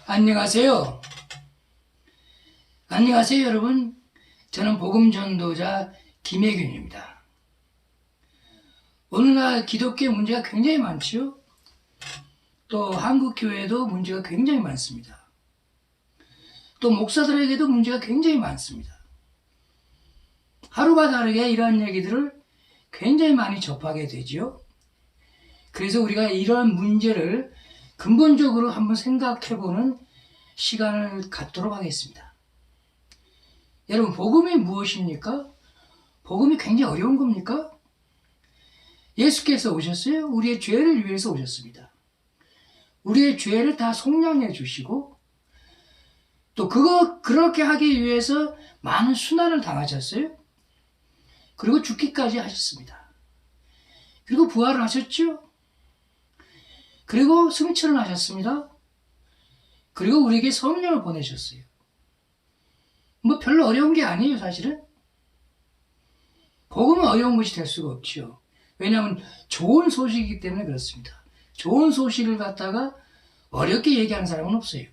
안녕하세요. 안녕하세요, 여러분. 저는 복음전도자 김혜균입니다. 오늘날 기독교 문제가 굉장히 많죠. 또 한국교회도 문제가 굉장히 많습니다. 또 목사들에게도 문제가 굉장히 많습니다. 하루가 다르게 이러한 얘기들을 굉장히 많이 접하게 되죠. 그래서 우리가 이런 문제를 근본적으로 한번 생각해보는 시간을 갖도록 하겠습니다. 여러분, 복음이 무엇입니까? 복음이 굉장히 어려운 겁니까? 예수께서 오셨어요. 우리의 죄를 위해서 오셨습니다. 우리의 죄를 다 속량해 주시고 또 그렇게 하기 위해서 많은 순환을 당하셨어요. 그리고 죽기까지 하셨습니다. 그리고 부활을 하셨죠. 그리고 승천을 하셨습니다. 그리고 우리에게 성령을 보내셨어요. 뭐 별로 어려운 게 아니에요, 사실은. 복음은 어려운 것이 될 수가 없죠. 왜냐하면 좋은 소식이기 때문에 그렇습니다. 좋은 소식을 갖다가 어렵게 얘기하는 사람은 없어요.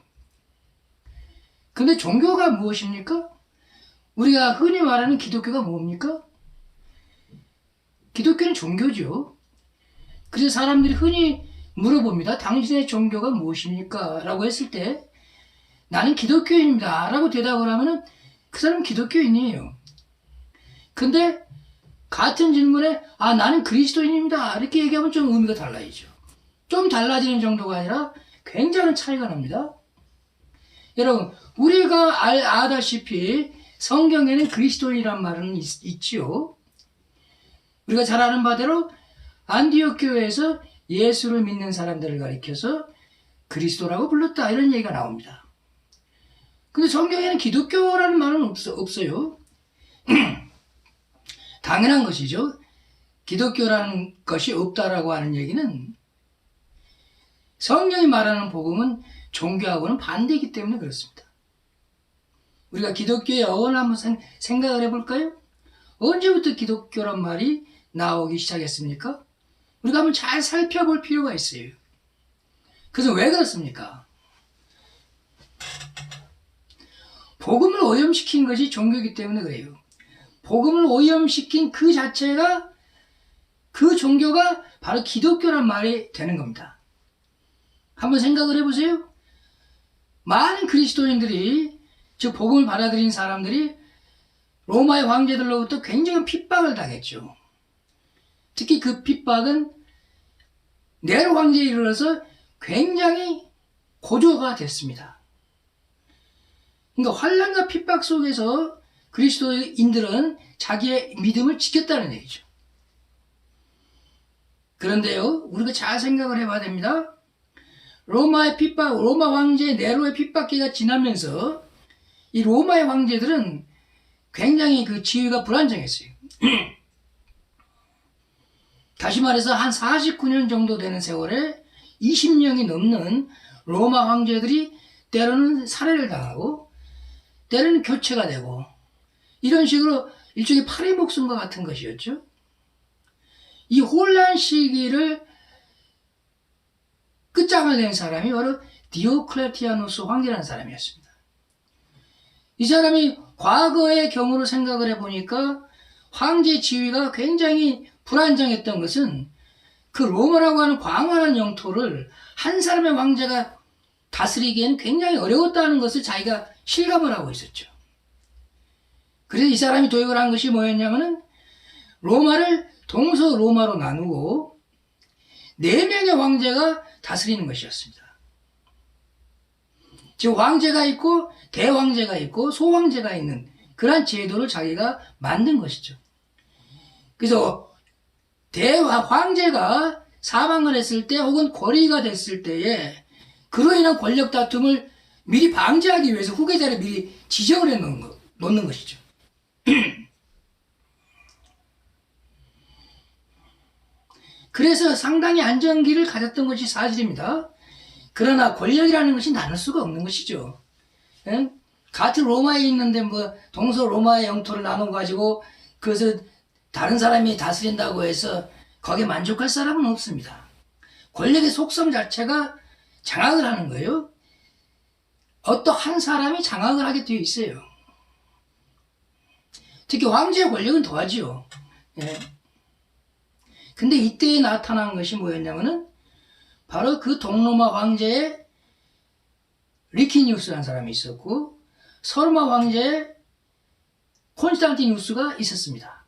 근데 종교가 무엇입니까? 우리가 흔히 말하는 기독교가 뭡니까? 기독교는 종교죠. 그래서 사람들이 흔히 물어봅니다. 당신의 종교가 무엇입니까? 라고 했을 때 나는 기독교인입니다 라고 대답을 하면은 그 사람은 기독교인이에요. 근데 같은 질문에 나는 그리스도인입니다 이렇게 얘기하면 좀 의미가 달라지죠. 좀 달라지는 정도가 아니라 굉장한 차이가 납니다. 여러분, 우리가 아다시피 성경에는 그리스도인이란 말은 있지요. 우리가 잘 아는 바대로 안디옥 교회에서 예수를 믿는 사람들을 가리켜서 그리스도라고 불렀다 이런 얘기가 나옵니다. 근데 성경에는 기독교라는 말은 없어요. 당연한 것이죠. 기독교라는 것이 없다라고 하는 얘기는 성경이 말하는 복음은 종교하고는 반대이기 때문에 그렇습니다. 우리가 기독교의 어원을 한번 생각을 해볼까요? 언제부터 기독교란 말이 나오기 시작했습니까? 우리가 한번 잘 살펴볼 필요가 있어요. 그래서 왜 그렇습니까? 복음을 오염시킨 것이 종교이기 때문에 그래요. 복음을 오염시킨 그 자체가, 그 종교가 바로 기독교란 말이 되는 겁니다. 한번 생각을 해보세요. 많은 그리스도인들이, 즉 복음을 받아들인 사람들이 로마의 황제들로부터 굉장한 핍박을 당했죠. 특히 그 핍박은 네로 황제에 이르러서 굉장히 고조가 됐습니다. 그러니까 환난과 핍박 속에서 그리스도인들은 자기의 믿음을 지켰다는 얘기죠. 그런데요, 우리가 잘 생각을 해봐야 됩니다. 로마 황제 네로의 핍박기가 지나면서 이 로마의 황제들은 굉장히 그 지위가 불안정했어요. 다시 말해서 한 49년 정도 되는 세월에 20명이 넘는 로마 황제들이 때로는 살해를 당하고 때로는 교체가 되고 이런 식으로 일종의 파리 목숨과 같은 것이었죠. 이 혼란 시기를 끝장을 낸 사람이 바로 디오클레티아누스 황제라는 사람이었습니다. 이 사람이 과거의 경우로 생각을 해보니까 황제 지위가 굉장히 불안정했던 것은 그 로마라고 하는 광활한 영토를 한 사람의 황제가 다스리기에는 굉장히 어려웠다는 것을 자기가 실감을 하고 있었죠. 그래서 이 사람이 도입을 한 것이 뭐였냐면은 로마를 동서 로마로 나누고 4명의 황제가 다스리는 것이었습니다. 즉 황제가 있고 대황제가 있고 소황제가 있는 그런 제도를 자기가 만든 것이죠. 그래서 대황제가 사망을 했을 때 혹은 고리가 됐을 때에 그로 인한 권력 다툼을 미리 방지하기 위해서 후계자를 미리 지정을 해 놓는 것이죠. 그래서 상당히 안정기를 가졌던 것이 사실입니다. 그러나 권력이라는 것이 나눌 수가 없는 것이죠. 같은 로마에 있는데 뭐 동서 로마의 영토를 나눠 가지고 그것을 다른 사람이 다스린다고 해서 거기에 만족할 사람은 없습니다. 권력의 속성 자체가 장악을 하는 거예요. 어떠한 사람이 장악을 하게 되어 있어요. 특히 황제의 권력은 더하지요. 예. 근데 이때에 나타난 것이 뭐였냐면은 바로 그 동로마 황제의 리키니우스라는 사람이 있었고 서르마 황제의 콘스탄티누스가 있었습니다.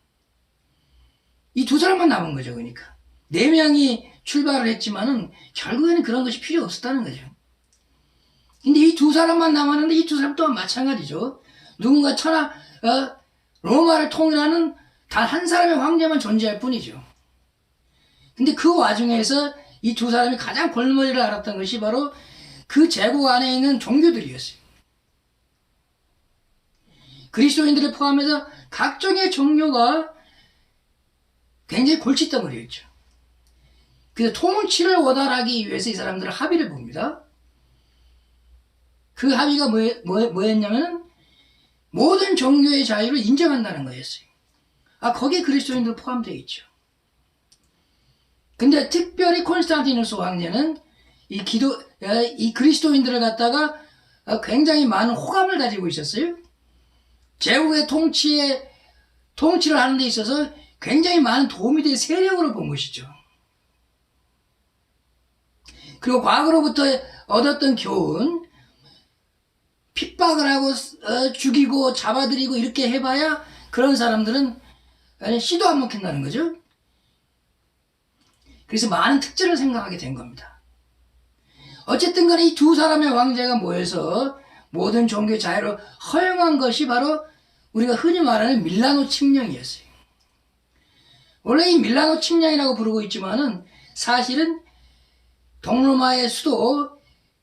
이 두 사람만 남은 거죠. 그러니까 네 명이 출발을 했지만은 결국에는 그런 것이 필요 없었다는 거죠. 근데 이 두 사람만 남았는데 이 두 사람 또한 마찬가지죠. 누군가 로마를 통일하는 단 한 사람의 황제만 존재할 뿐이죠. 근데 그 와중에서 이 두 사람이 가장 골머리를 앓았던 것이 바로 그 제국 안에 있는 종교들이었어요. 그리스도인들을 포함해서 각종의 종교가 굉장히 골칫덩어리였죠. 그래서 통치를 원활하기 위해서 이 사람들은 합의를 봅니다. 그 합의가 뭐였냐면 모든 종교의 자유를 인정한다는 거였어요. 거기에 그리스도인들 포함되어 있죠. 근데 특별히 콘스탄티누스 황제는 이 그리스도인들을 갖다가 굉장히 많은 호감을 가지고 있었어요. 제국의 통치를 하는 데 있어서 굉장히 많은 도움이 될 세력으로 본 것이죠. 그리고 과거로부터 얻었던 교훈, 핍박을 하고 죽이고 잡아들이고 이렇게 해봐야 그런 사람들은 씨도 안 먹힌다는 거죠. 그래서 많은 특징을 생각하게 된 겁니다. 어쨌든 간에 이 두 사람의 황제가 모여서 모든 종교 자유를 허용한 것이 바로 우리가 흔히 말하는 밀라노 칙령이었어요. 원래 이 밀라노 칙령이라고 부르고 있지만은 사실은 동로마의 수도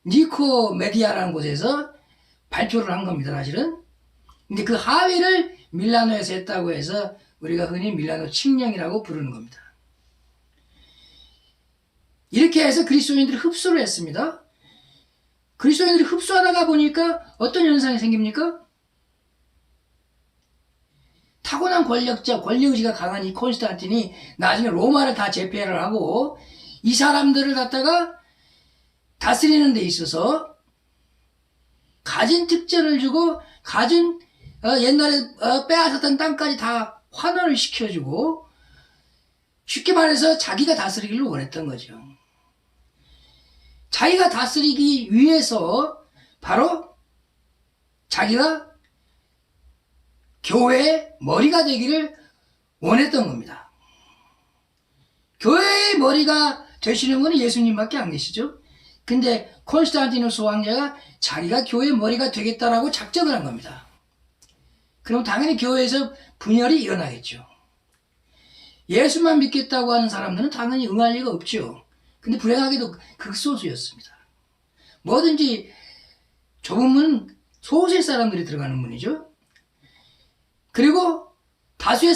니코메디아라는 곳에서 발표를 한 겁니다, 사실은. 근데 그 합의를 밀라노에서 했다고 해서 우리가 흔히 밀라노 칙령이라고 부르는 겁니다. 이렇게 해서 그리스도인들이 흡수를 했습니다. 그리스도인들이 흡수하다가 보니까 어떤 현상이 생깁니까? 타고난 권력의지가 강한 이 콘스탄틴이 나중에 로마를 다 제패를 하고 이 사람들을 갖다가 다스리는 데 있어서 가진 특전을 주고 옛날에 빼앗았던 땅까지 다 환원을 시켜주고 쉽게 말해서 자기가 다스리기를 원했던 거죠. 자기가 다스리기 위해서 바로 자기가 교회의 머리가 되기를 원했던 겁니다. 교회의 머리가 되시는 분은 예수님밖에 안 계시죠. 근데 콘스탄티누스 황제가 자기가 교회의 머리가 되겠다라고 작정을 한 겁니다. 그럼 당연히 교회에서 분열이 일어나겠죠. 예수만 믿겠다고 하는 사람들은 당연히 응할 리가 없죠. 근데 불행하게도 극소수였습니다. 뭐든지 좁은 문은 소수의 사람들이 들어가는 문이죠. 그리고 다수의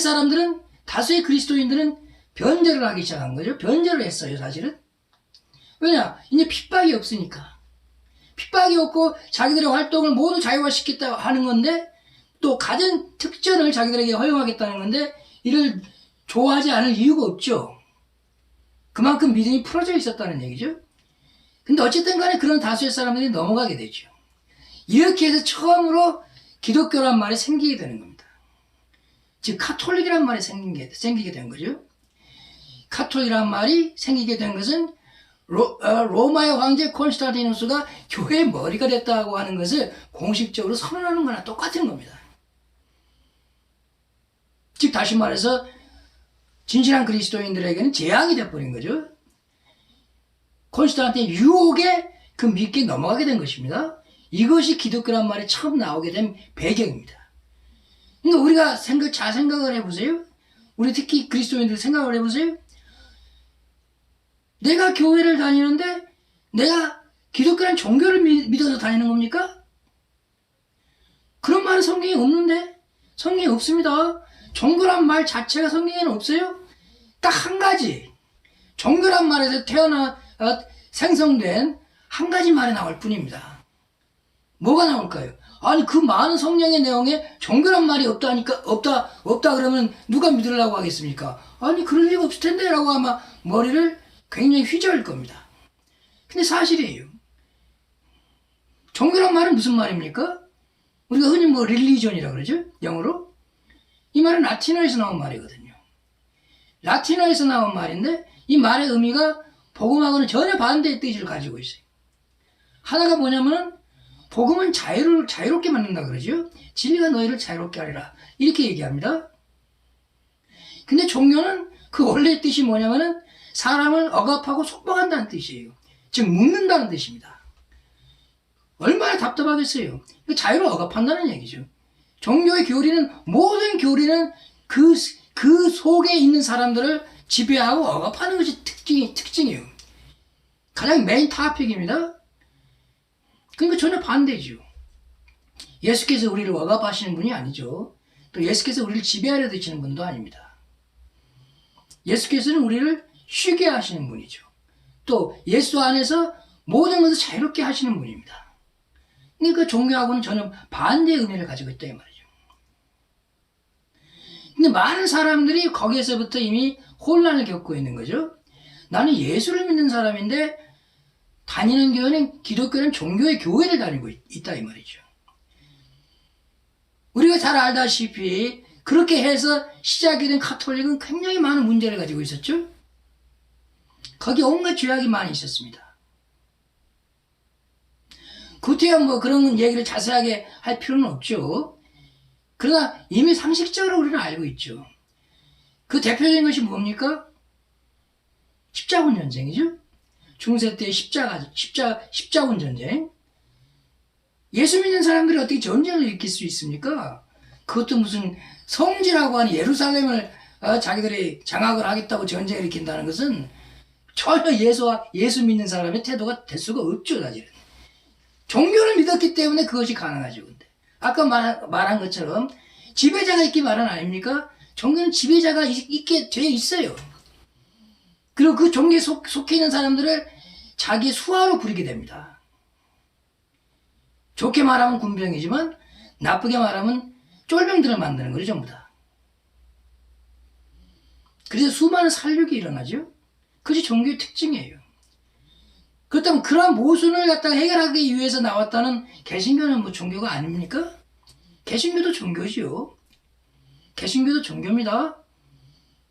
그리스도인들은 변절을 하기 시작한 거죠. 변절을 했어요, 사실은. 왜냐? 이제 핍박이 없으니까. 핍박이 없고 자기들의 활동을 모두 자유화시키겠다 하는 건데 또 가진 특전을 자기들에게 허용하겠다는 건데 이를 좋아하지 않을 이유가 없죠. 그만큼 믿음이 풀어져 있었다는 얘기죠. 근데 어쨌든 간에 그런 다수의 사람들이 넘어가게 되죠. 이렇게 해서 처음으로 기독교란 말이 생기게 되는 겁니다. 즉 카톨릭이란 말이 생기게 된 거죠. 카톨릭이란 말이 생기게 된 것은 로마의 황제 콘스탄티누스가 교회의 머리가 됐다고 하는 것을 공식적으로 선언하는 거나 똑같은 겁니다. 즉 다시 말해서 진실한 그리스도인들에게는 재앙이 돼버린 거죠. 콘스탄틴의 유혹에 그 믿게 넘어가게 된 것입니다. 이것이 기독교란 말이 처음 나오게 된 배경입니다. 그러니까 우리가 잘 생각을 해보세요. 우리 특히 그리스도인들 생각을 해보세요. 내가 교회를 다니는데 내가 기독교라는 종교를 믿어서 다니는 겁니까? 그런 말은 성경에 없는데? 성경에 없습니다. 종교란 말 자체가 성경에는 없어요. 딱 한 가지. 종교란 말에서 생성된 한 가지 말이 나올 뿐입니다. 뭐가 나올까요? 아니 그 많은 성경의 내용에 종교란 말이 없다 그러면 누가 믿으려고 하겠습니까? 아니 그럴 리가 없을 텐데 라고 아마 머리를 굉장히 휘저을 겁니다. 근데 사실이에요. 종교란 말은 무슨 말입니까? 우리가 흔히 뭐 릴리전이라고 그러죠? 영어로. 이 말은 라틴어에서 나온 말이거든요. 라틴어에서 나온 말인데 이 말의 의미가 복음하고는 전혀 반대의 뜻을 가지고 있어요. 하나가 뭐냐면은 복음은 자유롭게 만든다 그러죠. 진리가 너희를 자유롭게 하리라. 이렇게 얘기합니다. 근데 종교는 그 원래의 뜻이 뭐냐면은 사람을 억압하고 속박한다는 뜻이에요. 즉 묶는다는 뜻입니다. 얼마나 답답하겠어요. 자유를 억압한다는 얘기죠. 종교의 교리는 모든 교리는 그 속에 있는 사람들을 지배하고 억압하는 것이 특징이에요. 가장 메인 토픽입니다. 그러니까 전혀 반대죠. 예수께서 우리를 억압하시는 분이 아니죠. 또 예수께서 우리를 지배하려 드시는 분도 아닙니다. 예수께서는 우리를 쉬게 하시는 분이죠. 또 예수 안에서 모든 것을 자유롭게 하시는 분입니다. 그러니까 종교하고는 전혀 반대의 의미를 가지고 있다 이 말이죠. 근데 많은 사람들이 거기에서부터 이미 혼란을 겪고 있는 거죠. 나는 예수를 믿는 사람인데 다니는 교회는 기독교는 종교의 교회를 다니고 있다 이 말이죠. 우리가 잘 알다시피 그렇게 해서 시작이 된 카톨릭은 굉장히 많은 문제를 가지고 있었죠. 거기 온갖 죄악이 많이 있었습니다. 구태여 뭐 그런 얘기를 자세하게 할 필요는 없죠. 그러나 이미 상식적으로 우리는 알고 있죠. 그 대표적인 것이 뭡니까? 십자군 전쟁이죠. 중세 때 십자군 전쟁. 예수 믿는 사람들이 어떻게 전쟁을 일으킬 수 있습니까? 그것도 무슨 성지라고 하는 예루살렘을 자기들이 장악을 하겠다고 전쟁을 일으킨다는 것은 전혀 예수 믿는 사람의 태도가 될 수가 없죠, 사실은. 종교를 믿었기 때문에 그것이 가능하죠. 근데 아까 말한 것처럼 지배자가 있기 마련 아닙니까? 종교는 지배자가 있게 돼 있어요. 그리고 그 종교에 속해 있는 사람들을 자기의 수하로 부리게 됩니다. 좋게 말하면 군병이지만 나쁘게 말하면 쫄병들을 만드는 거죠, 전부 다. 그래서 수많은 살육이 일어나죠. 그것이 종교의 특징이에요. 그렇다면 그러한 모순을 갖다가 해결하기 위해서 나왔다는 개신교는 뭐 종교가 아닙니까? 개신교도 종교지요. 개신교도 종교입니다.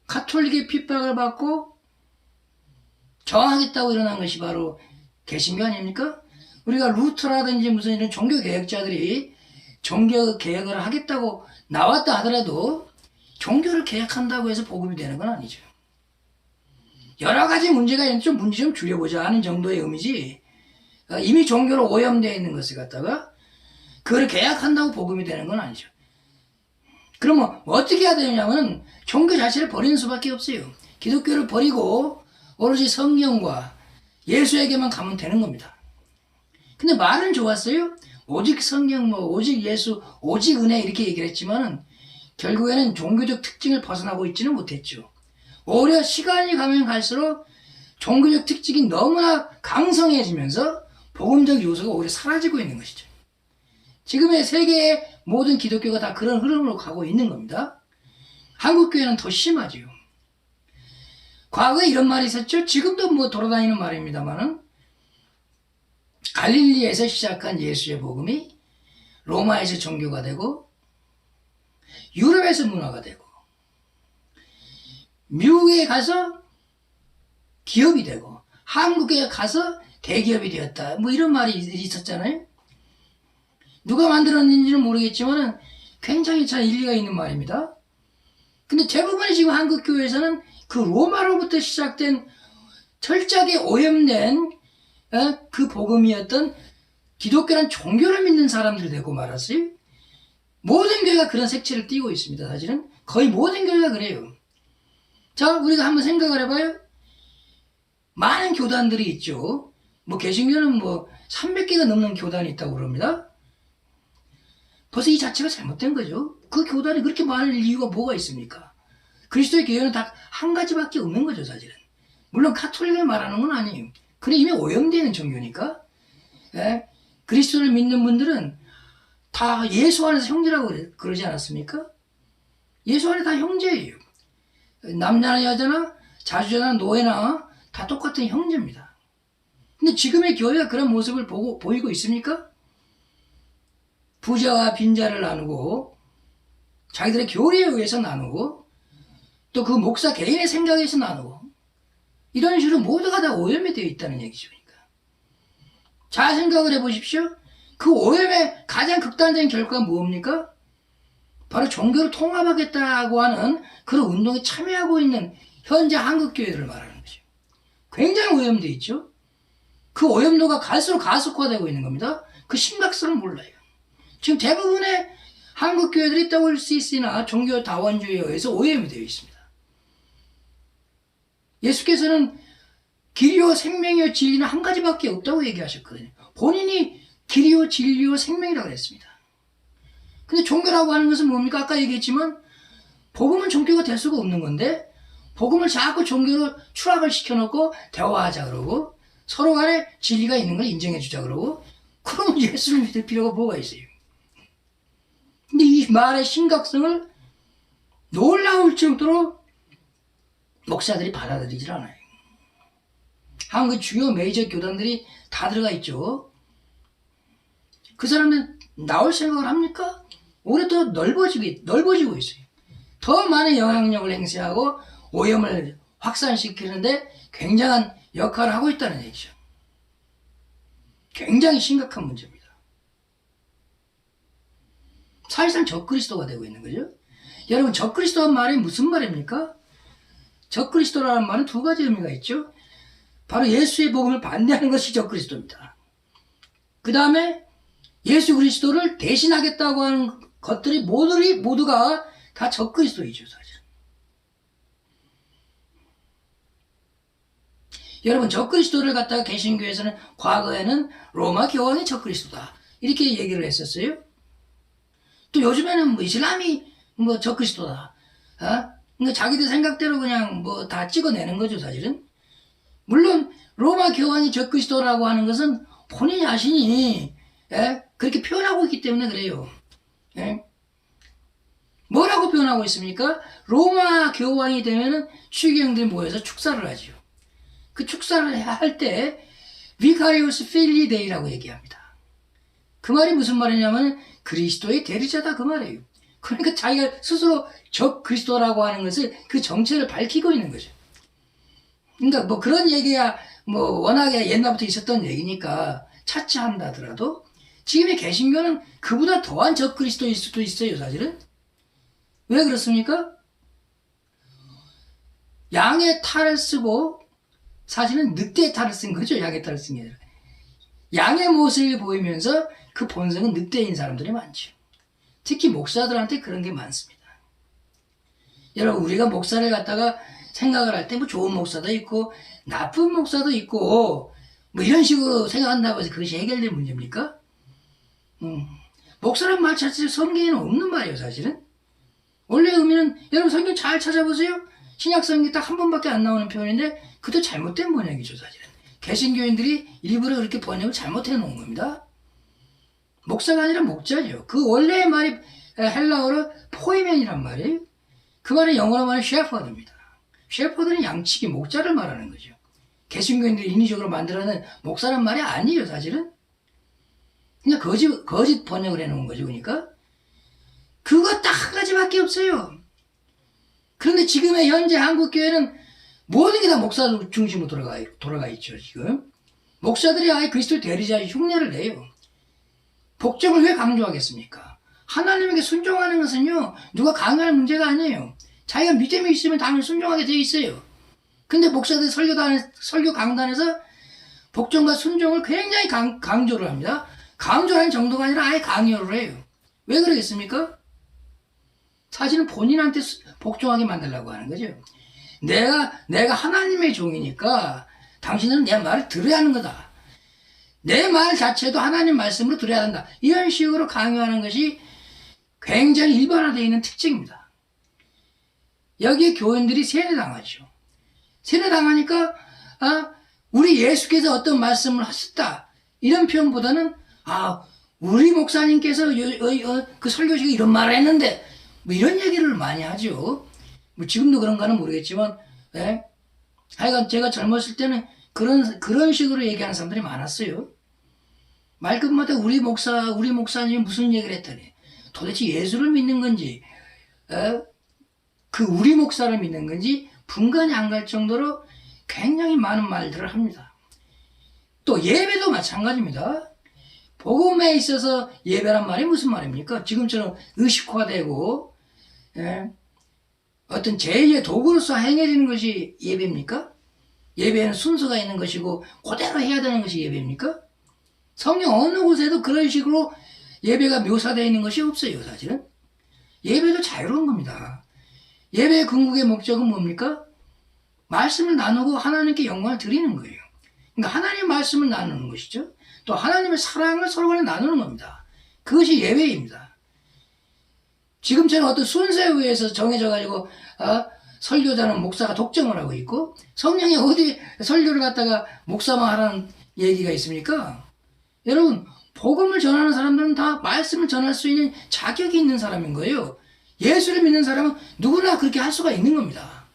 가톨릭의 핍박을 받고 저항하겠다고 일어난 것이 바로 개신교 아닙니까? 우리가 루터라든지 무슨 이런 종교 개혁자들이 종교 개혁을 하겠다고 나왔다 하더라도 종교를 개혁한다고 해서 복음이 되는 건 아니죠. 여러 가지 문제가 있는데 좀 문제 좀 줄여보자 하는 정도의 의미지, 이미 종교로 오염되어 있는 것을 갖다가 그걸 개혁한다고 복음이 되는 건 아니죠. 그러면 어떻게 해야 되냐면 종교 자체를 버리는 수밖에 없어요. 기독교를 버리고 오로지 성경과 예수에게만 가면 되는 겁니다. 근데 말은 좋았어요. 오직 성경, 오직 예수, 오직 은혜 이렇게 얘기를 했지만 결국에는 종교적 특징을 벗어나고 있지는 못했죠. 오히려 시간이 가면 갈수록 종교적 특징이 너무나 강성해지면서 복음적 요소가 오히려 사라지고 있는 것이죠. 지금의 세계의 모든 기독교가 다 그런 흐름으로 가고 있는 겁니다. 한국교회는 더 심하죠. 과거에 이런 말이 있었죠. 지금도 뭐 돌아다니는 말입니다만은 갈릴리에서 시작한 예수의 복음이 로마에서 종교가 되고 유럽에서 문화가 되고 미국에 가서 기업이 되고 한국에 가서 대기업이 되었다. 뭐 이런 말이 있었잖아요. 누가 만들었는지는 모르겠지만 굉장히 잘 일리가 있는 말입니다. 근데 대부분의 지금 한국 교회에서는 그 로마로부터 시작된 철저하게 오염된 그 복음이었던 기독교란 종교를 믿는 사람들 되고 말았어요. 모든 교회가 그런 색채를 띠고 있습니다. 사실은 거의 모든 교회가 그래요. 자, 우리가 한번 생각을 해봐요. 많은 교단들이 있죠. 뭐 개신교는 뭐 300개가 넘는 교단이 있다고 그럽니다. 벌써 이 자체가 잘못된 거죠. 그 교단이 그렇게 많을 이유가 뭐가 있습니까? 그리스도의 교회는 다 한 가지밖에 없는 거죠, 사실은. 물론 카톨릭을 말하는 건 아니에요. 그래 이미 오염되는 종교니까. 예? 그리스도를 믿는 분들은 다 예수 안에서 형제라고 그러지 않았습니까? 예수 안에 다 형제예요. 남자나 여자나 자주자나 노예나 다 똑같은 형제입니다. 근데 지금의 교회가 그런 모습을 보이고 있습니까? 부자와 빈자를 나누고 자기들의 교리에 의해서 나누고 또 그 목사 개인의 생각에서 나누고 이런 식으로 모두가 다 오염이 되어 있다는 얘기죠. 그러니까 잘 생각을 해보십시오. 그 오염의 가장 극단적인 결과가 뭡니까? 바로 종교를 통합하겠다고 하는 그런 운동에 참여하고 있는 현재 한국교회들을 말하는 거죠. 굉장히 오염되어 있죠. 그 오염도가 갈수록 가속화되고 있는 겁니다. 그 심각성을 몰라요. 지금 대부분의 한국교회들이 있다고 할 수 있으나 종교 다원주의에 의해서 오염이 되어 있습니다. 예수께서는 길이요 생명이요 진리는 한 가지밖에 없다고 얘기하셨거든요. 본인이 길이요 진리요 생명이라고 했습니다. 근데 종교라고 하는 것은 뭡니까? 아까 얘기했지만 복음은 종교가 될 수가 없는 건데 복음을 자꾸 종교로 추락을 시켜놓고 대화하자 그러고 서로 간에 진리가 있는 걸 인정해 주자 그러고 그러면 예수를 믿을 필요가 뭐가 있어요? 근데 이 말의 심각성을 놀라울 정도로 목사들이 받아들이질 않아요. 한국 주요 메이저 교단들이 다 들어가 있죠. 그 사람들 나올 생각을 합니까? 오히려 더 넓어지고 있어요. 더 많은 영향력을 행사하고 오염을 확산시키는데 굉장한 역할을 하고 있다는 얘기죠. 굉장히 심각한 문제입니다. 사실상 적그리스도가 되고 있는 거죠. 여러분 적그리스도란 말이 무슨 말입니까? 적그리스도라는 말은 두 가지 의미가 있죠. 바로 예수의 복음을 반대하는 것이 적그리스도입니다. 그 다음에 예수 그리스도를 대신하겠다고 하는 것들이 모두가 다 적그리스도이죠. 사실. 여러분 적그리스도를 갖다가 개신교에서는 과거에는 로마 교황이 적그리스도다 이렇게 얘기를 했었어요. 또 요즘에는 뭐 이슬람이 뭐 적그리스도다. 그러니까 자기들 생각대로 그냥 뭐 다 찍어내는 거죠, 사실은. 물론 로마 교황이 적그리스도라고 하는 것은 본인 자신이 그렇게 표현하고 있기 때문에 그래요. 뭐라고 표현하고 있습니까? 로마 교황이 되면은 추기경들이 모여서 축사를 하죠. 그 축사를 할 때 비카리우스 필리 데이라고 얘기합니다. 그 말이 무슨 말이냐면 그리스도의 대리자다 그 말이에요. 그러니까 자기가 스스로 적 그리스도라고 하는 것을 그 정체를 밝히고 있는 거죠. 그러니까 뭐 그런 얘기야 뭐 워낙에 옛날부터 있었던 얘기니까 차치한다 하더라도 지금의 개신교는 그보다 더한 적 그리스도일 수도 있어요, 사실은. 왜 그렇습니까? 양의 탈을 쓰고 사실은 늑대의 탈을 쓴 거죠. 양의 탈을 쓴 게 아니라. 양의 모습을 보이면서 그 본성은 늑대인 사람들이 많죠. 특히 목사들한테 그런 게 많습니다. 여러분 우리가 목사를 갖다가 생각을 할 때 뭐 좋은 목사도 있고 나쁜 목사도 있고 뭐 이런 식으로 생각한다고 해서 그것이 해결될 문제입니까? 목사란 말 자체가 성경에는 없는 말이에요, 사실은. 원래 의미는 여러분 성경 잘 찾아보세요. 신약 성경이 딱 한 번밖에 안 나오는 표현인데 그것도 잘못된 번역이죠, 사실은. 개신교인들이 일부러 그렇게 번역을 잘못해 놓은 겁니다. 목사가 아니라 목자죠. 그 원래의 말이 헬라어로 포이맨이란 말이에요. 그 말은 영어로 말하면 셰퍼드입니다. 셰퍼드는 양치기 목자를 말하는 거죠. 개신교인들이 인위적으로 만들어낸 목사란 말이 아니에요, 사실은. 그냥 거짓 번역을 해놓은 거죠, 그러니까. 그거 딱 한 가지밖에 없어요. 그런데 지금의 현재 한국교회는 모든 게 다 목사 중심으로 돌아가 있죠, 지금. 목사들이 아예 그리스도 대리자의 흉내를 내요. 복종을 왜 강조하겠습니까? 하나님에게 순종하는 것은요, 누가 강요할 문제가 아니에요. 자기가 믿음이 있으면 당연히 순종하게 되어 있어요. 근데 목사들 설교 강단에서 복종과 순종을 굉장히 강조를 합니다. 강조하는 정도가 아니라 아예 강요를 해요. 왜 그러겠습니까? 사실은 본인한테 복종하게 만들려고 하는 거죠. 내가 하나님의 종이니까 당신은 내 말을 들어야 하는 거다. 내 말 자체도 하나님 말씀으로 들어야 한다. 이런 식으로 강요하는 것이 굉장히 일반화되어 있는 특징입니다. 여기에 교인들이 세뇌당하죠. 세뇌당하니까 우리 예수께서 어떤 말씀을 하셨다. 이런 표현보다는 우리 목사님께서 그 설교식에 이런 말을 했는데 뭐 이런 얘기를 많이 하죠. 뭐 지금도 그런가는 모르겠지만 하여간 제가 젊었을 때는 그런 식으로 얘기하는 사람들이 많았어요. 말끝마다 우리 목사님이 무슨 얘기를 했더니 도대체 예수를 믿는 건지, 그 우리 목사를 믿는 건지 분간이 안 갈 정도로 굉장히 많은 말들을 합니다. 또 예배도 마찬가지입니다. 복음에 있어서 예배란 말이 무슨 말입니까? 지금처럼 의식화되고 어떤 제2의 도구로서 행해지는 것이 예배입니까? 예배에는 순서가 있는 것이고 그대로 해야 되는 것이 예배입니까? 성경 어느 곳에도 그런 식으로 예배가 묘사되어 있는 것이 없어요, 사실은. 예배도 자유로운 겁니다. 예배의 궁극의 목적은 뭡니까? 말씀을 나누고 하나님께 영광을 드리는 거예요. 그러니까 하나님의 말씀을 나누는 것이죠. 또 하나님의 사랑을 서로 간에 나누는 겁니다. 그것이 예배입니다. 지금처럼 어떤 순서에 의해서 정해져가지고 설교자는 목사가 독점을 하고 있고 성령이 어디 설교를 갖다가 목사만 하라는 얘기가 있습니까? 여러분, 복음을 전하는 사람들은 다 말씀을 전할 수 있는 자격이 있는 사람인 거예요. 예수를 믿는 사람은 누구나 그렇게 할 수가 있는 겁니다.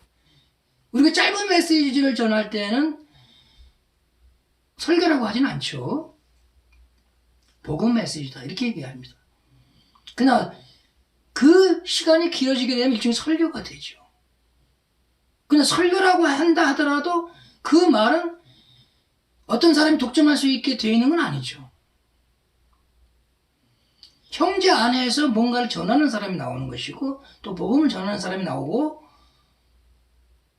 우리가 짧은 메시지를 전할 때는 설교라고 하진 않죠. 복음 메시지다 이렇게 얘기합니다. 그러나 그 시간이 길어지게 되면 일종의 설교가 되죠. 그러나 설교라고 한다 하더라도 그 말은 어떤 사람이 독점할 수 있게 되어 있는 건 아니죠. 형제 안에서 뭔가를 전하는 사람이 나오는 것이고 또 복음을 전하는 사람이 나오고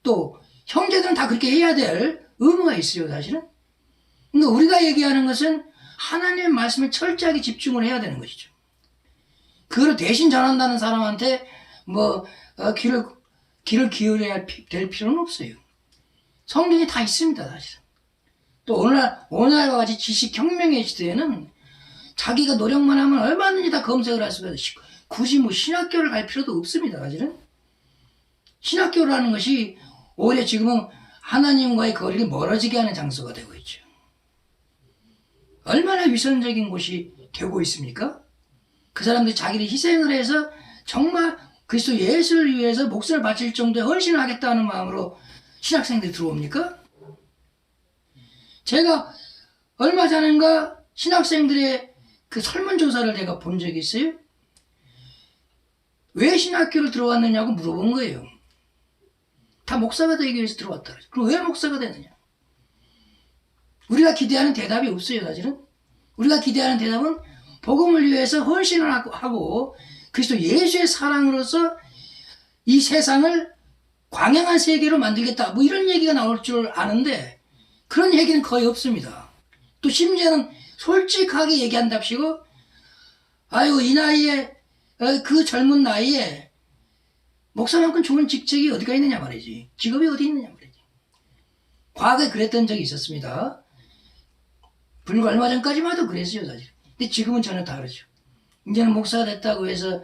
또 형제들은 다 그렇게 해야 될 의무가 있어요, 사실은. 그러니까 우리가 얘기하는 것은 하나님의 말씀에 철저하게 집중을 해야 되는 것이죠. 그걸 대신 전한다는 사람한테 귀를 기울여야 될 필요는 없어요. 성경에 다 있습니다, 사실은. 또 오늘날과 같이 지식혁명의 시대에는 자기가 노력만 하면 얼마든지 다 검색을 할 수가 있고 굳이 신학교를 갈 필요도 없습니다, 사실은. 신학교라는 것이 오히려 지금은 하나님과의 거리를 멀어지게 하는 장소가 되고 있죠. 얼마나 위선적인 곳이 되고 있습니까? 그 사람들이 자기를 희생을 해서 정말 그리스도 예수를 위해서 목숨을 바칠 정도의 헌신을 하겠다는 마음으로 신학생들이 들어옵니까? 제가 얼마 전인가 신학생들의 그 설문조사를 제가 본 적이 있어요. 왜 신학교를 들어왔느냐고 물어본 거예요. 다 목사가 되기 위해서 들어왔다. 그럼 왜 목사가 되느냐? 우리가 기대하는 대답이 없어요, 사실은. 우리가 기대하는 대답은 복음을 위해서 헌신을 하고 그리스도 예수의 사랑으로서 이 세상을 광양한 세계로 만들겠다. 이런 얘기가 나올 줄 아는데 그런 얘기는 거의 없습니다. 또 심지어는 솔직하게 얘기한답시고 아이고 이 나이에 그 젊은 나이에 목사만큼 좋은 직책이 어디가 있느냐 말이지. 직업이 어디 있느냐 말이지. 과거에 그랬던 적이 있었습니다. 불과 얼마 전까지만 해도 그랬어요, 사실. 근데 지금은 전혀 다르죠. 이제는 목사가 됐다고 해서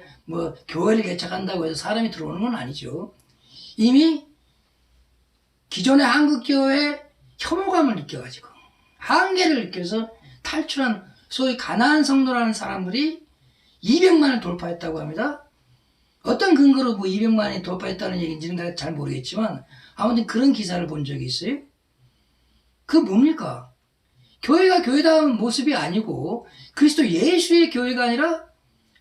교회를 개척한다고 해서 사람이 들어오는 건 아니죠. 이미 기존의 한국교회의 혐오감을 느껴가지고 한계를 느껴서 탈출한 소위 가나안 성도라는 사람들이 200만을 돌파했다고 합니다. 어떤 근거로 200만이 돌파했다는 얘기인지는 내가 잘 모르겠지만 아무튼 그런 기사를 본 적이 있어요. 그게 뭡니까? 교회가 교회다운 모습이 아니고 그리스도 예수의 교회가 아니라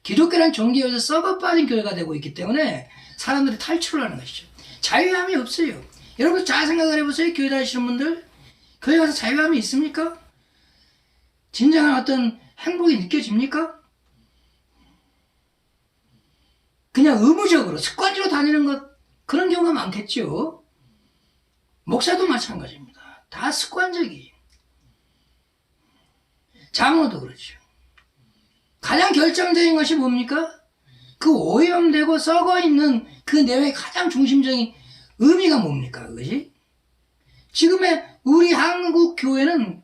기독교란 종교에서 썩어 빠진 교회가 되고 있기 때문에 사람들이 탈출을 하는 것이죠. 자유함이 없어요. 여러분 잘 생각을 해보세요. 교회 다니시는 분들. 교회 가서 자유함이 있습니까? 진정한 어떤 행복이 느껴집니까? 그냥 의무적으로 습관적으로 다니는 것 그런 경우가 많겠죠. 목사도 마찬가지입니다. 다 습관적이에요. 장로도 그렇죠. 가장 결정적인 것이 뭡니까? 그 오염되고 썩어있는 그 내용의 가장 중심적인 의미가 뭡니까? 그것이? 지금의 우리 한국 교회는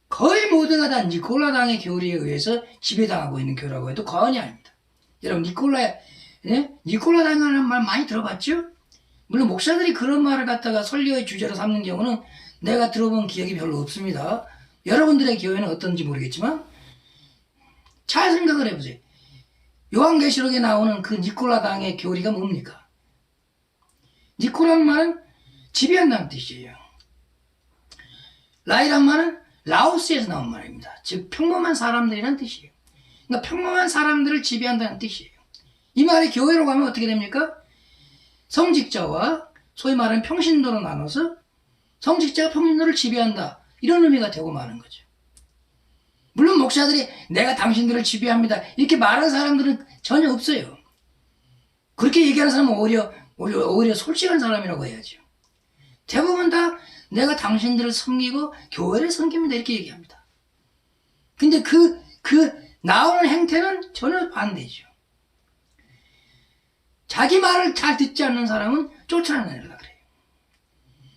거의 모두가 다 니콜라당의 교리에 의해서 지배당하고 있는 교라고 해도 과언이 아닙니다. 여러분 니콜라당이라는 말 많이 들어봤죠? 물론 목사들이 그런 말을 갖다가 설교의 주제로 삼는 경우는 내가 들어본 기억이 별로 없습니다. 여러분들의 교회는 어떤지 모르겠지만 잘 생각을 해보세요. 요한계시록에 나오는 그 니콜라당의 교리가 뭡니까? 니콜란 말은 지배한다는 뜻이에요. 라이란 말은 라오스에서 나온 말입니다. 즉 평범한 사람들이란 뜻이에요. 그러니까 평범한 사람들을 지배한다는 뜻이에요. 이 말이 교회로 가면 어떻게 됩니까? 성직자와 소위 말하는 평신도로 나눠서 성직자가 평신도를 지배한다. 이런 의미가 되고 마는 거죠. 물론 목사들이 내가 당신들을 지배합니다. 이렇게 말하는 사람들은 전혀 없어요. 그렇게 얘기하는 사람은 오히려 솔직한 사람이라고 해야죠. 대부분 다 내가 당신들을 섬기고 교회를 섬깁니다. 이렇게 얘기합니다. 근데 그 나오는 행태는 전혀 반대죠. 자기 말을 잘 듣지 않는 사람은 쫓아내려고 그래요.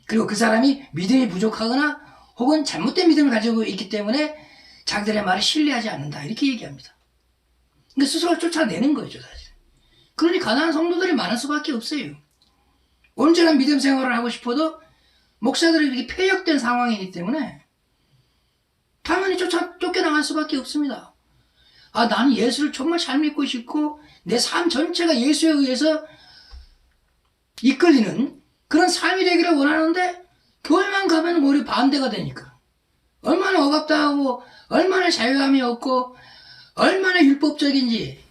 그리고 그 사람이 믿음이 부족하거나 혹은 잘못된 믿음을 가지고 있기 때문에 자기들의 말을 신뢰하지 않는다. 이렇게 얘기합니다. 그러니까 스스로 쫓아내는 거죠, 사실. 그러니 가난한 성도들이 많을 수밖에 없어요. 온전한 믿음 생활을 하고 싶어도 목사들이 이렇게 폐역된 상황이기 때문에 당연히 쫓겨나갈 수밖에 없습니다. 아, 나는 예수를 정말 잘 믿고 싶고 내 삶 전체가 예수에 의해서 이끌리는 그런 삶이 되기를 원하는데 교회만 가면 오히려 반대가 되니까 얼마나 억압당하고 얼마나 자유함이 없고 얼마나 율법적인지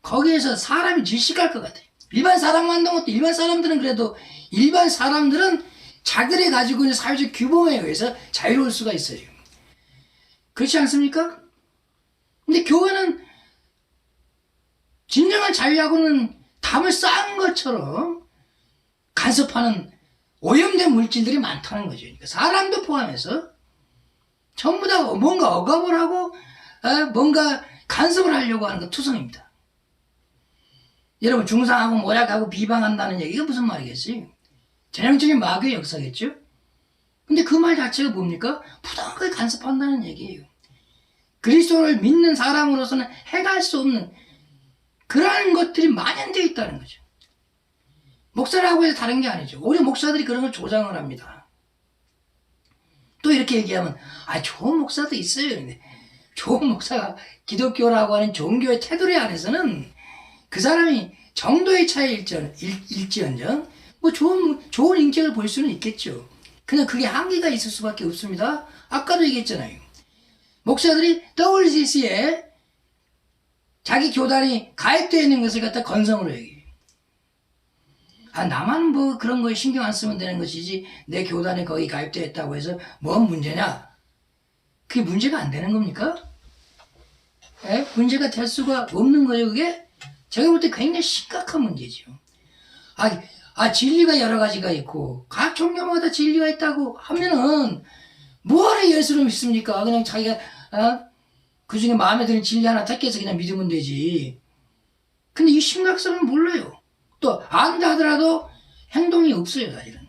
거기에서 사람이 질식할 것 같아요. 일반 사람들은 그래도 일반 사람들은 자기들이 가지고 있는 사회적 규범에 의해서 자유로울 수가 있어요. 그렇지 않습니까? 근데 교회는 진정한 자유하고는 담을 쌓은 것처럼 간섭하는 오염된 물질들이 많다는 거죠. 그러니까 사람도 포함해서 전부 다 뭔가 억압을 하고 뭔가 간섭을 하려고 하는 건 투성입니다. 여러분 중상하고 모략하고 비방한다는 얘기가 무슨 말이겠어요? 전형적인 마귀의 역사겠죠? 근데 그 말 자체가 뭡니까? 부당하게 간섭한다는 얘기예요. 그리스도를 믿는 사람으로서는 해갈 수 없는 그러한 것들이 만연되어 있다는 거죠. 목사라고 해서 다른 게 아니죠. 오히려 목사들이 그런 걸 조장을 합니다. 또 이렇게 얘기하면 좋은 목사도 있어요. 근데 좋은 목사가 기독교라고 하는 종교의 테두리 안에서는 그 사람이 정도의 차이일지언정 뭐 좋은 인격을 볼 수는 있겠죠. 그냥 그게 한계가 있을 수밖에 없습니다. 아까도 얘기했잖아요. 목사들이 WCC에 자기 교단이 가입되어 있는 것을 갖다 건성으로 얘기해요. 나만 뭐 그런 거에 신경 안 쓰면 되는 것이지 내 교단에 거기 가입되어 있다고 해서 뭔 문제냐? 그게 문제가 안 되는 겁니까? 문제가 될 수가 없는 거예요, 그게? 제가 볼 때 굉장히 심각한 문제죠. 진리가 여러 가지가 있고 각 종교마다 진리가 있다고 하면은 뭐하러 예수를 믿습니까? 그냥 자기가 그 중에 마음에 드는 진리 하나 택해서 그냥 믿으면 되지. 근데 이 심각성을 몰라요. 또 안다 하더라도 행동이 없어요, 사실은.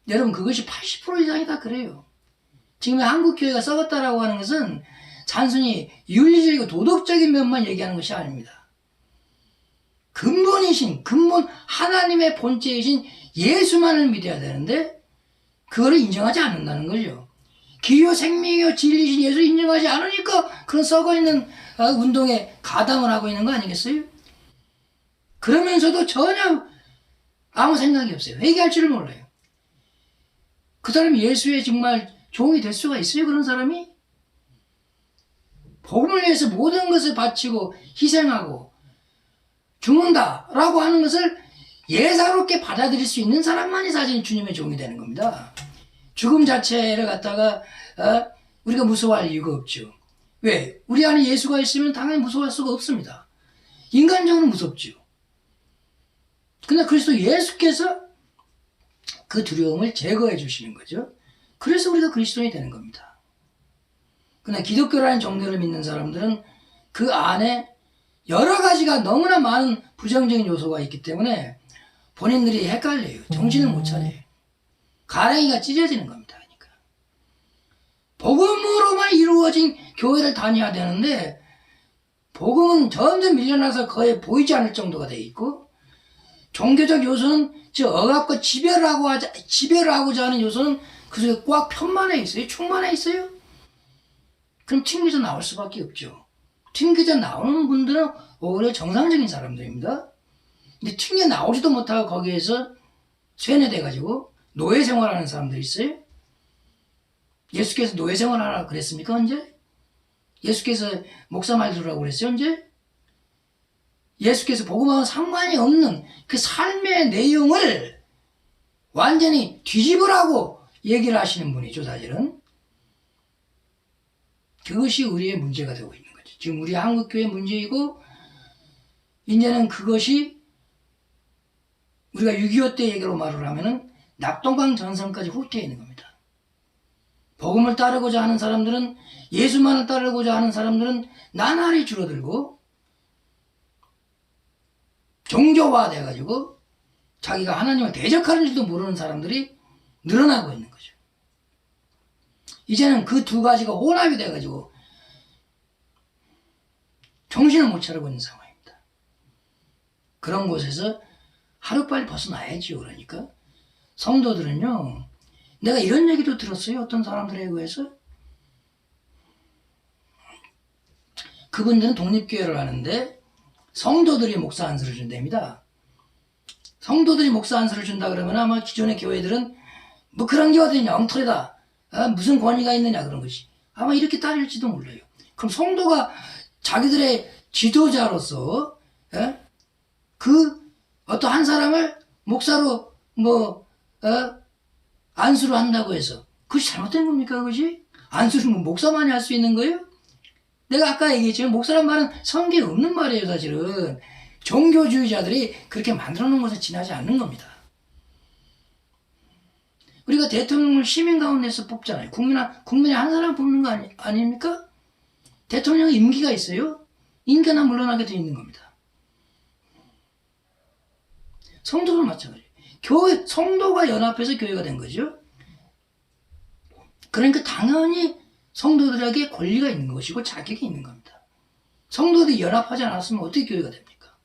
여러분 그것이 80% 이상이 다 그래요. 지금 한국교회가 썩었다라고 하는 것은 단순히 윤리적이고 도덕적인 면만 얘기하는 것이 아닙니다. 근본 하나님의 본체이신 예수만을 믿어야 되는데 그거를 인정하지 않는다는 거죠. 기요 생명이요 진리신 예수 인정하지 않으니까 그런 썩어있는 운동에 가담을 하고 있는 거 아니겠어요? 그러면서도 전혀 아무 생각이 없어요. 회개할 줄을 몰라요. 그 사람이 예수의 정말 종이 될 수가 있어요? 그런 사람이? 복음을 위해서 모든 것을 바치고 희생하고 죽는다라고 하는 것을 예사롭게 받아들일 수 있는 사람만이 사실 주님의 종이 되는 겁니다. 죽음 자체를 갖다가 우리가 무서워할 이유가 없죠. 왜? 우리 안에 예수가 있으면 당연히 무서워할 수가 없습니다. 인간적으로 무섭죠. 근데 그리스도 예수께서 그 두려움을 제거해 주시는 거죠. 그래서 우리가 그리스도인이 되는 겁니다. 그러나 기독교라는 종교를 믿는 사람들은 그 안에 여러 가지가 너무나 많은 부정적인 요소가 있기 때문에 본인들이 헷갈려요. 정신을 못 차려요. 가랭이가 찢어지는 겁니다. 그러니까. 복음으로만 이루어진 교회를 다녀야 되는데 복음은 점점 밀려나서 거의 보이지 않을 정도가 돼 있고 종교적 요소는 억압과 지배를 하고자 하는 요소는 그 속에 꽉 편만해 있어요. 충만해 있어요. 그럼 튕겨져 나올 수밖에 없죠. 튕겨져 나오는 분들은 오히려 정상적인 사람들입니다. 근데 튕겨 나오지도 못하고 거기에서 쇠뇌돼가지고 노예 생활하는 사람들이 있어요. 예수께서 노예 생활하라 그랬습니까? 언제? 예수께서 목사 말 들으라고 그랬어요? 언제? 예수께서 복음하고 상관이 없는 그 삶의 내용을 완전히 뒤집으라고 얘기를 하시는 분이죠, 사실은. 그것이 우리의 문제가 되고 있는 거죠. 지금 우리 한국교회 문제이고, 이제는 그것이 우리가 6.25 때 얘기로 말을 하면은 낙동강 전선까지 후퇴해 있는 겁니다. 복음을 따르고자 하는 사람들은, 예수만을 따르고자 하는 사람들은 나날이 줄어들고 종교화 돼가지고 자기가 하나님을 대적하는 줄도 모르는 사람들이 늘어나고 있는 거죠. 이제는 그 두 가지가 혼합이 돼가지고 정신을 못 차리고 있는 상황입니다. 그런 곳에서 하루빨리 벗어나야지요. 그러니까 성도들은요, 내가 이런 얘기도 들었어요. 어떤 사람들에 의해서 그분들은 독립교회를 하는데 성도들이 목사 안수를 준답니다. 성도들이 목사 안수를 준다 그러면 아마 기존의 교회들은 뭐 그런 게 어디냐, 엉터리다, 무슨 권위가 있느냐, 그런 것이 아마 이렇게 따질지도 몰라요. 그럼 성도가 자기들의 지도자로서 그 어떤 한 사람을 목사로 안수를 한다고 해서 그것이 잘못된 겁니까? 그것이? 안수를 뭐 목사만이 할 수 있는 거예요? 내가 아까 얘기했지만 목사란 말은 성경에 없는 말이에요. 사실은 종교주의자들이 그렇게 만들어 놓은 것에 지나지 않는 겁니다. 우리가 대통령을 시민 가운데서 뽑잖아요. 국민의 한 사람 뽑는 거 아닙니까? 대통령은 임기가 있어요. 임기나 물러나게 돼 있는 겁니다. 성도도 마찬가지예요. 교회, 성도가 연합해서 교회가 된 거죠. 그러니까 당연히 성도들에게 권리가 있는 것이고 자격이 있는 겁니다. 성도들이 연합하지 않았으면 어떻게 교회가 됩니까?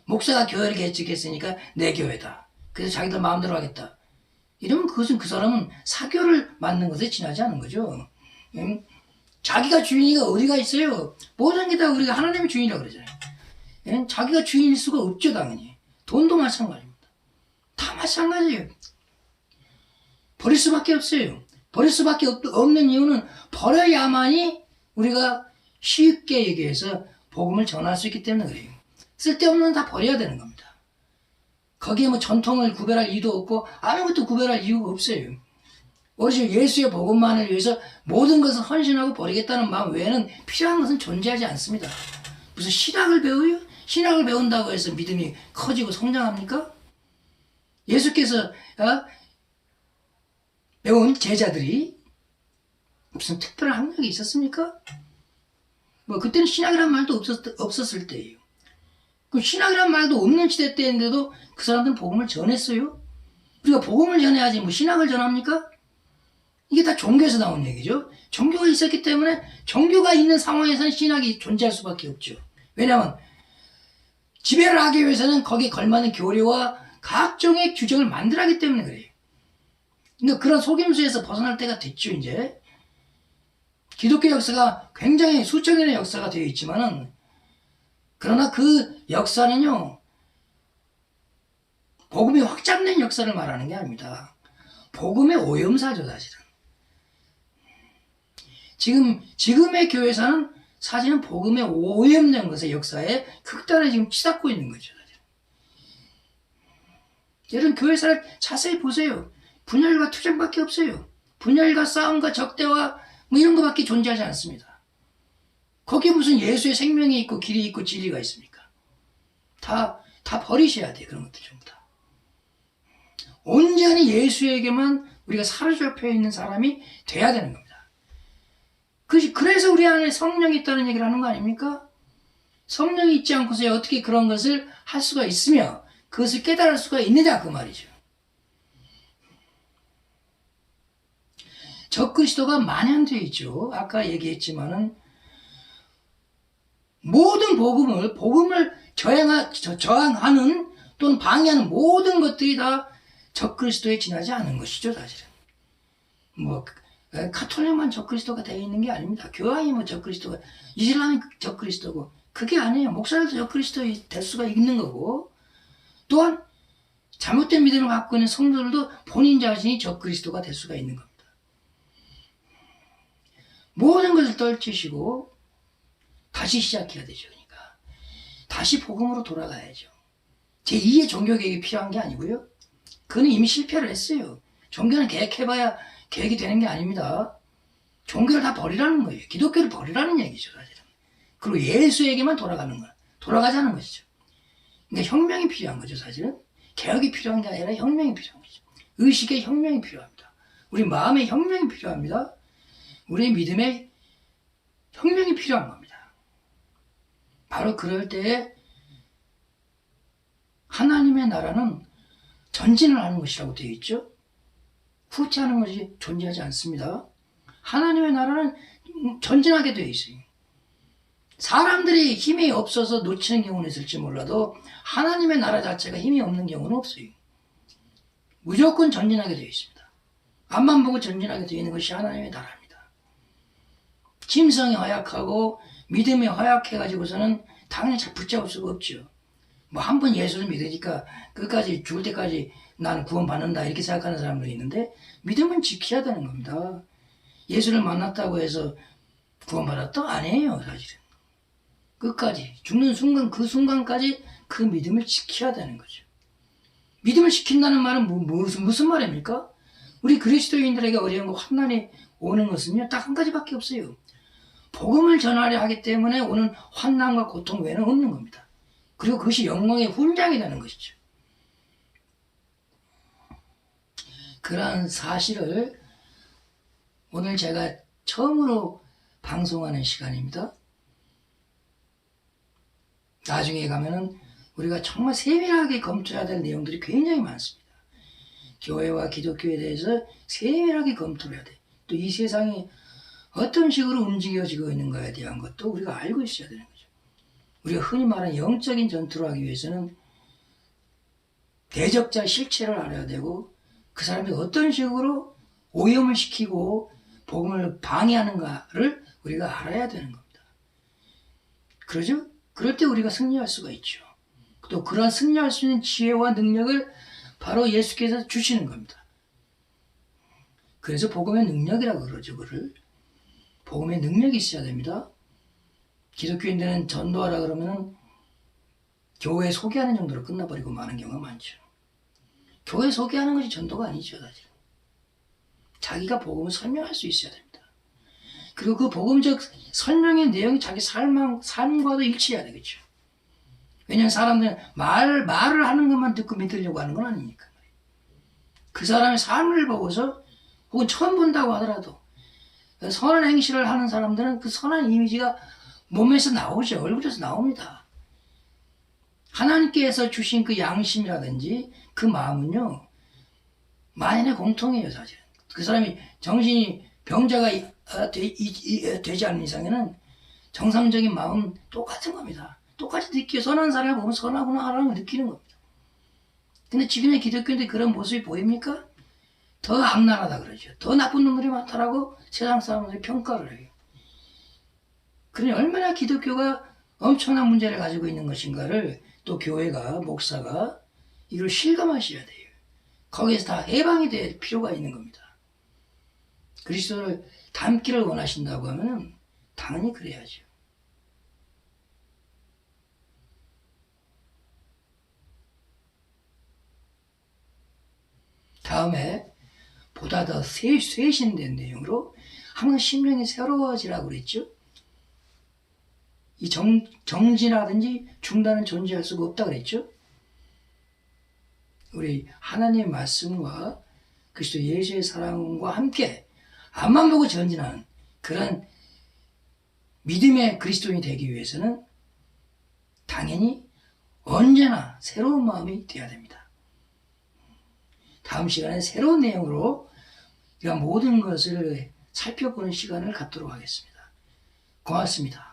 목사가 교회를 개척했으니까 내 교회다. 그래서 자기들 마음대로 하겠다. 이러면 그것은 그 사람은 사교를 맡는 것에 지나지 않은 거죠. 자기가 주인이가 어디가 있어요? 모든 게 다 우리가 하나님의 주인이라고 그러잖아요. 자기가 주인일 수가 없죠, 당연히. 돈도 마찬가지입니다. 다 마찬가지예요. 버릴 수밖에 없어요. 버릴 수밖에 없는 이유는 버려야만이 우리가 쉽게 얘기해서 복음을 전할 수 있기 때문에 그래요. 쓸데없는 건 다 버려야 되는 겁니다. 거기에 뭐 전통을 구별할 이유도 없고 아무것도 구별할 이유가 없어요. 오직 예수의 복음만을 위해서 모든 것을 헌신하고 버리겠다는 마음 외에는 필요한 것은 존재하지 않습니다. 무슨 신학을 배워요? 신학을 배운다고 해서 믿음이 커지고 성장합니까? 예수께서 배운 제자들이 무슨 특별한 학력이 있었습니까? 뭐 그때는 신학이란 말도 없었을 때예요. 그 신학이란 말도 없는 시대 때인데도 그 사람들은 복음을 전했어요. 우리가 복음을 전해야지 뭐 신학을 전합니까? 이게 다 종교에서 나온 얘기죠. 종교가 있었기 때문에 종교가 있는 상황에서는 신학이 존재할 수밖에 없죠. 왜냐하면 지배를 하기 위해서는 거기에 걸맞는 교리와 각종의 규정을 만들어야 하기 때문에 그래요. 근데 그런 속임수에서 벗어날 때가 됐죠, 이제. 기독교 역사가 굉장히 수천 년의 역사가 되어 있지만은, 그러나 그 역사는요, 복음이 확장된 역사를 말하는 게 아닙니다. 복음의 오염사죠, 사실은. 지금의 교회사는 사실은 복음의 오염된 것의 역사에 극단에 지금 치닫고 있는 거죠, 사실은. 여러분, 교회사를 자세히 보세요. 분열과 투쟁밖에 없어요. 분열과 싸움과 적대와 뭐 이런 것밖에 존재하지 않습니다. 거기에 무슨 예수의 생명이 있고 길이 있고 진리가 있습니까? 다 버리셔야 돼요. 그런 것들 전부 다. 온전히 예수에게만 우리가 사로잡혀 있는 사람이 돼야 되는 겁니다. 그래서 우리 안에 성령이 있다는 얘기를 하는 거 아닙니까? 성령이 있지 않고서 어떻게 그런 것을 할 수가 있으며 그것을 깨달을 수가 있느냐, 그 말이죠. 적그리스도가 만연되어 있죠. 아까 얘기했지만은 모든 복음을 저항하는 또는 방해하는 모든 것들이 다 적그리스도에 지나지 않은 것이죠, 사실은. 뭐 가톨릭만 적그리스도가 되어 있는 게 아닙니다. 교황이 뭐 적그리스도가, 이슬람이 적그리스도고, 그게 아니에요. 목사들도 적그리스도가 될 수가 있는 거고, 또한 잘못된 믿음을 갖고 있는 성도들도 본인 자신이 적그리스도가 될 수가 있는 겁니다. 모든 것을 떨치시고 다시 시작해야 되죠. 그러니까 다시 복음으로 돌아가야죠. 제2의 종교개혁이 필요한 게 아니고요. 그는 이미 실패를 했어요. 종교는 계획해봐야 계획이 되는 게 아닙니다. 종교를 다 버리라는 거예요. 기독교를 버리라는 얘기죠, 사실은. 그리고 예수에게만 돌아가자는 것이죠. 그러니까 혁명이 필요한 거죠, 사실은. 개혁이 필요한 게 아니라 혁명이 필요한 거죠. 의식의 혁명이 필요합니다. 우리 마음의 혁명이 필요합니다. 우리 믿음의 혁명이 필요한 겁니다. 바로 그럴 때에 하나님의 나라는 전진을 하는 것이라고 되어 있죠. 후퇴하는 것이 존재하지 않습니다. 하나님의 나라는 전진하게 되어 있어요. 사람들이 힘이 없어서 놓치는 경우는 있을지 몰라도 하나님의 나라 자체가 힘이 없는 경우는 없어요. 무조건 전진하게 되어 있습니다. 앞만 보고 전진하게 되어 있는 것이 하나님의 나라입니다. 짐승이 허약하고 믿음이 허약해가지고서는 당연히 잘 붙잡을 수가 없죠. 뭐 한 번 예수를 믿으니까 끝까지 죽을 때까지 나는 구원받는다 이렇게 생각하는 사람들이 있는데 믿음은 지켜야 되는 겁니다. 예수를 만났다고 해서 구원받았다? 아니에요, 사실은. 끝까지 죽는 순간 그 순간까지 그 믿음을 지켜야 되는 거죠. 믿음을 지킨다는 말은 무슨 말입니까? 우리 그리스도인들에게 어려움과 환난이 오는 것은요 딱 한 가지밖에 없어요. 복음을 전하려 하기 때문에 오는 환난과 고통 외에는 없는 겁니다. 그리고 그것이 영광의 훈장이 되는 것이죠. 그러한 사실을 오늘 제가 처음으로 방송하는 시간입니다. 나중에 가면은 우리가 정말 세밀하게 검토해야 될 내용들이 굉장히 많습니다. 교회와 기독교에 대해서 세밀하게 검토를 해야 돼. 또 이 세상이 어떤 식으로 움직여지고 있는가에 대한 것도 우리가 알고 있어야 되는 거죠. 우리가 흔히 말하는 영적인 전투를 하기 위해서는 대적자 실체를 알아야 되고 그 사람이 어떤 식으로 오염을 시키고 복음을 방해하는가를 우리가 알아야 되는 겁니다. 그러죠? 그럴 때 우리가 승리할 수가 있죠. 또 그러한 승리할 수 있는 지혜와 능력을 바로 예수께서 주시는 겁니다. 그래서 복음의 능력이라고 그러죠. 그를 복음의 능력이 있어야 됩니다. 기독교인들은 전도하라 그러면은 교회 소개하는 정도로 끝나버리고 마는 경우가 많죠. 교회 소개하는 것이 전도가 아니죠, 사실. 자기가 복음을 설명할 수 있어야 됩니다. 그리고 그 복음적 설명의 내용이 자기 삶과도 일치해야 되겠죠. 왜냐하면 사람들은 말을 하는 것만 듣고 믿으려고 하는 건 아니니까. 그 사람의 삶을 보고서 혹은 처음 본다고 하더라도 선한 행실을 하는 사람들은 그 선한 이미지가 몸에서 나오죠. 얼굴에서 나옵니다. 하나님께서 주신 그 양심이라든지 그 마음은요. 만인의 공통이에요, 사실은. 그 사람이 정신이 병자가 되지 않는 이상에는 정상적인 마음은 똑같은 겁니다. 똑같이 느끼고 선한 사람을 보면 선하구나 하라는 걸 느끼는 겁니다. 근데 지금의 기독교인들 그런 모습이 보입니까? 더 악랄하다 그러죠. 더 나쁜 놈들이 많다라고 세상 사람들이 평가를 해요. 그러니 얼마나 기독교가 엄청난 문제를 가지고 있는 것인가를 또 교회가, 목사가 이걸 실감하셔야 돼요. 거기에서 다 해방이 될 필요가 있는 겁니다. 그리스도를 닮기를 원하신다고 하면 당연히 그래야죠. 다음에 보다 더 쇄신된 내용으로 항상 심령이 새로워지라고 그랬죠. 이 정지라든지 중단은 존재할 수가 없다 그랬죠. 우리 하나님의 말씀과 그리스도 예수의 사랑과 함께 앞만 보고 전진하는 그런 믿음의 그리스도인이 되기 위해서는 당연히 언제나 새로운 마음이 되어야 됩니다. 다음 시간에 새로운 내용으로 우리가 모든 것을 살펴보는 시간을 갖도록 하겠습니다. 고맙습니다.